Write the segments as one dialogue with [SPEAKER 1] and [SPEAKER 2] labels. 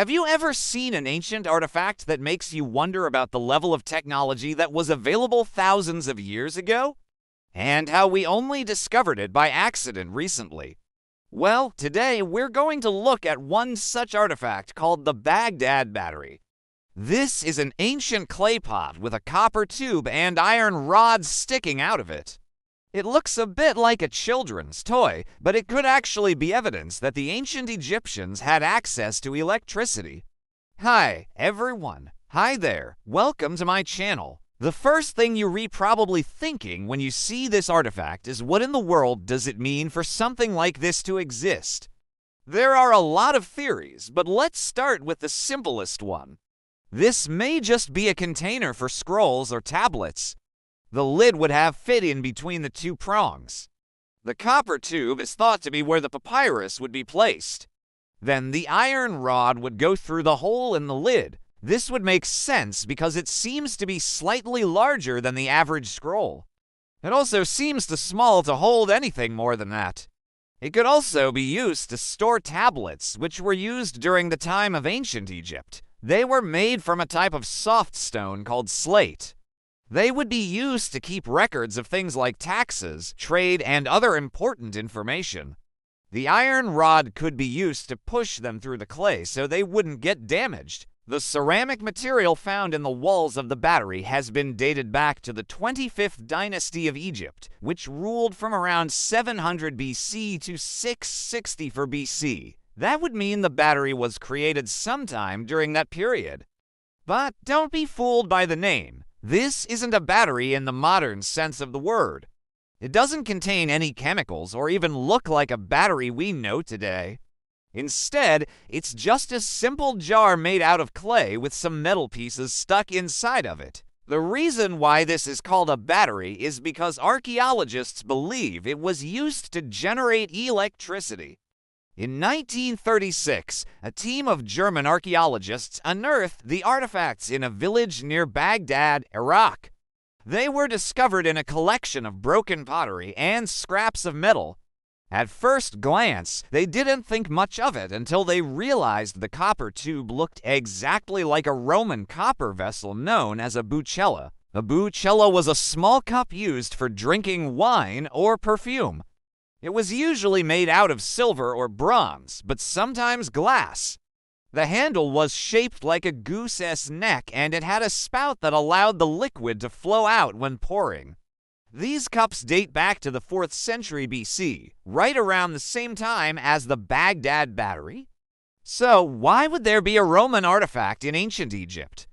[SPEAKER 1] Have you ever seen an ancient artifact that makes you wonder about the level of technology that was available thousands of years ago? And how we only discovered it by accident recently? Well, today we're going to look at one such artifact called the Baghdad Battery. This is an ancient clay pot with a copper tube and iron rods sticking out of it. It looks a bit like a children's toy, but it could actually be evidence that the ancient Egyptians had access to electricity. Hi, everyone. Hi there. Welcome to my channel. The first thing you're probably thinking when you see this artifact is, what in the world does it mean for something like this to exist? There are a lot of theories, but let's start with the simplest one. This may just be a container for scrolls or tablets. The lid would have fit in between the two prongs. The copper tube is thought to be where the papyrus would be placed. Then the iron rod would go through the hole in the lid. This would make sense because it seems to be slightly larger than the average scroll. It also seems too small to hold anything more than that. It could also be used to store tablets, which were used during the time of ancient Egypt. They were made from a type of soft stone called slate. They would be used to keep records of things like taxes, trade, and other important information. The iron rod could be used to push them through the clay so they wouldn't get damaged. The ceramic material found in the walls of the battery has been dated back to the 25th dynasty of Egypt, which ruled from around 700 BC to 664 BC. That would mean the battery was created sometime during that period. But don't be fooled by the name. This isn't a battery in the modern sense of the word. It doesn't contain any chemicals or even look like a battery we know today. Instead, it's just a simple jar made out of clay with some metal pieces stuck inside of it. The reason why this is called a battery is because archaeologists believe it was used to generate electricity. In 1936, a team of German archaeologists unearthed the artifacts in a village near Baghdad, Iraq. They were discovered in a collection of broken pottery and scraps of metal. At first glance, they didn't think much of it until they realized the copper tube looked exactly like a Roman copper vessel known as a bucella. A bucella was a small cup used for drinking wine or perfume. It was usually made out of silver or bronze, but sometimes glass. The handle was shaped like a goose's neck, and it had a spout that allowed the liquid to flow out when pouring. These cups date back to the 4th century BC, right around the same time as the Baghdad Battery. So, why would there be a Roman artifact in ancient Egypt?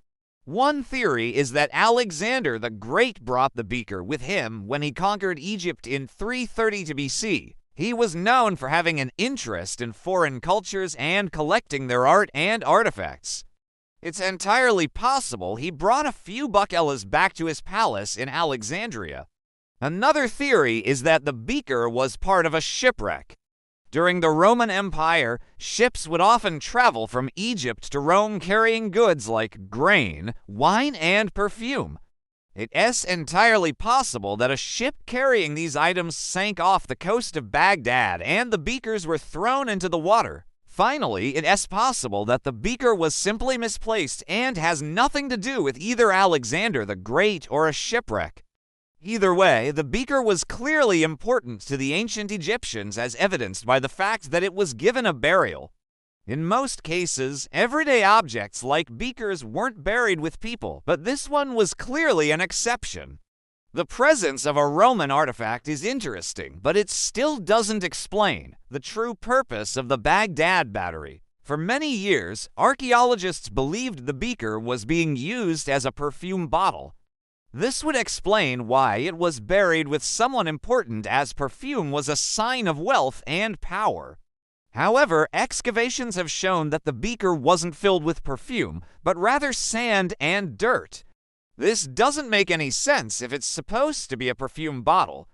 [SPEAKER 1] One theory is that Alexander the Great brought the beaker with him when he conquered Egypt in 332 BC. He was known for having an interest in foreign cultures and collecting their art and artifacts. It's entirely possible he brought a few buckellas back to his palace in Alexandria. Another theory is that the beaker was part of a shipwreck. During the Roman Empire, ships would often travel from Egypt to Rome carrying goods like grain, wine, and perfume. It is entirely possible that a ship carrying these items sank off the coast of Baghdad and the beakers were thrown into the water. Finally, it is possible that the beaker was simply misplaced and has nothing to do with either Alexander the Great or a shipwreck. Either way, the beaker was clearly important to the ancient Egyptians, as evidenced by the fact that it was given a burial. In most cases, everyday objects like beakers weren't buried with people, but this one was clearly an exception. The presence of a Roman artifact is interesting, but it still doesn't explain the true purpose of the Baghdad Battery. For many years, archaeologists believed the beaker was being used as a perfume bottle. This would explain why it was buried with someone important, as perfume was a sign of wealth and power. However, excavations have shown that the beaker wasn't filled with perfume, but rather sand and dirt. This doesn't make any sense if it's supposed to be a perfume bottle.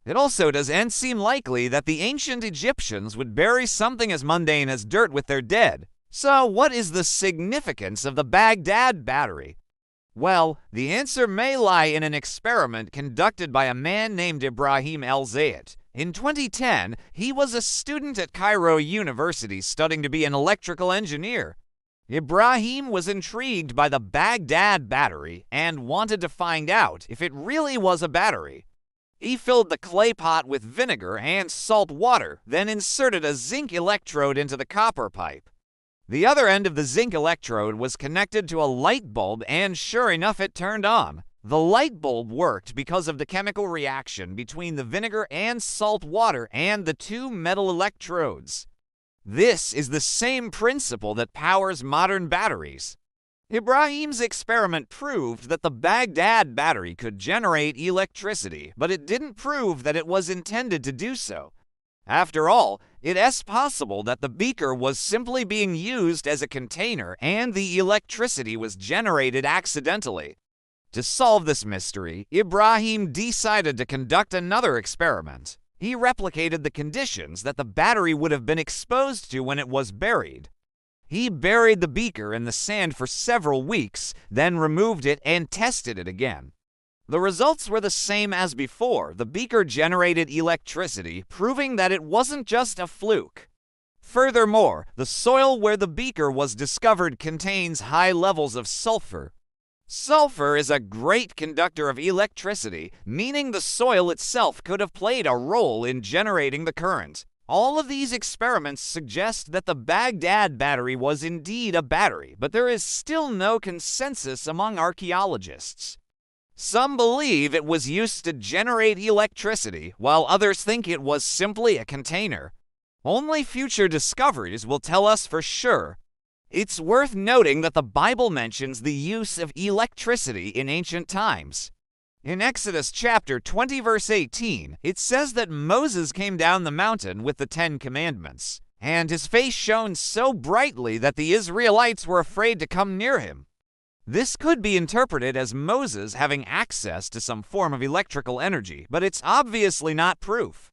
[SPEAKER 1] It also doesn't seem likely that the ancient Egyptians would bury something as mundane as dirt with their dead. So, what is the significance of the Baghdad Battery? Well, the answer may lie in an experiment conducted by a man named Ibrahim El-Zayat. In 2010, he was a student at Cairo University studying to be an electrical engineer. Ibrahim was intrigued by the Baghdad Battery and wanted to find out if it really was a battery. He filled the clay pot with vinegar and salt water, then inserted a zinc electrode into the copper pipe. The other end of the zinc electrode was connected to a light bulb, and sure enough, it turned on. The light bulb worked because of the chemical reaction between the vinegar and salt water and the two metal electrodes. This is the same principle that powers modern batteries. Ibrahim's experiment proved that the Baghdad battery could generate electricity, but it didn't prove that it was intended to do so. After all, it is possible that the beaker was simply being used as a container and the electricity was generated accidentally. To solve this mystery, Ibrahim decided to conduct another experiment. He replicated the conditions that the battery would have been exposed to when it was buried. He buried the beaker in the sand for several weeks, then removed it and tested it again. The results were the same as before. The beaker generated electricity, proving that it wasn't just a fluke. Furthermore, the soil where the beaker was discovered contains high levels of sulfur. Sulfur is a great conductor of electricity, meaning the soil itself could have played a role in generating the current. All of these experiments suggest that the Baghdad battery was indeed a battery, but there is still no consensus among archaeologists. Some believe it was used to generate electricity, while others think it was simply a container. Only future discoveries will tell us for sure. It's worth noting that the Bible mentions the use of electricity in ancient times. In Exodus chapter 20 verse 18, it says that Moses came down the mountain with the 10 Commandments, and his face shone so brightly that the Israelites were afraid to come near him. This could be interpreted as Moses having access to some form of electrical energy, but it's obviously not proof.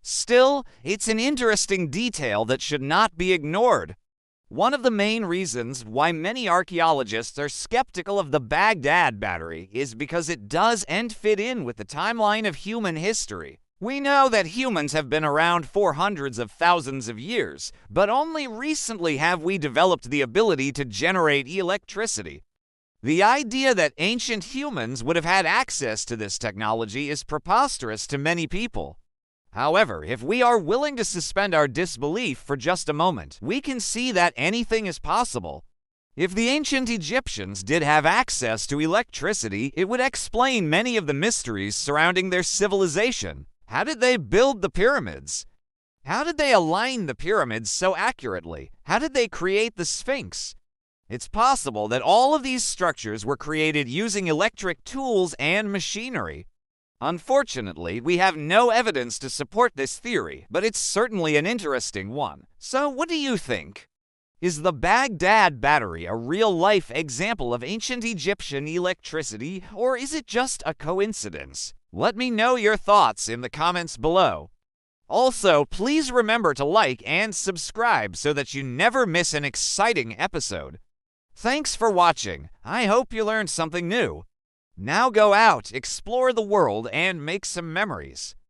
[SPEAKER 1] Still, it's an interesting detail that should not be ignored. One of the main reasons why many archaeologists are skeptical of the Baghdad battery is because it doesn't fit in with the timeline of human history. We know that humans have been around for hundreds of thousands of years, but only recently have we developed the ability to generate electricity. The idea that ancient humans would have had access to this technology is preposterous to many people. However, if we are willing to suspend our disbelief for just a moment, we can see that anything is possible. If the ancient Egyptians did have access to electricity, it would explain many of the mysteries surrounding their civilization. How did they build the pyramids? How did they align the pyramids so accurately? How did they create the Sphinx? It's possible that all of these structures were created using electric tools and machinery. Unfortunately, we have no evidence to support this theory, but it's certainly an interesting one. So what do you think? Is the Baghdad battery a real-life example of ancient Egyptian electricity, or is it just a coincidence? Let me know your thoughts in the comments below. Also, please remember to like and subscribe so that you never miss an exciting episode. Thanks for watching. I hope you learned something new. Now go out, explore the world, and make some memories.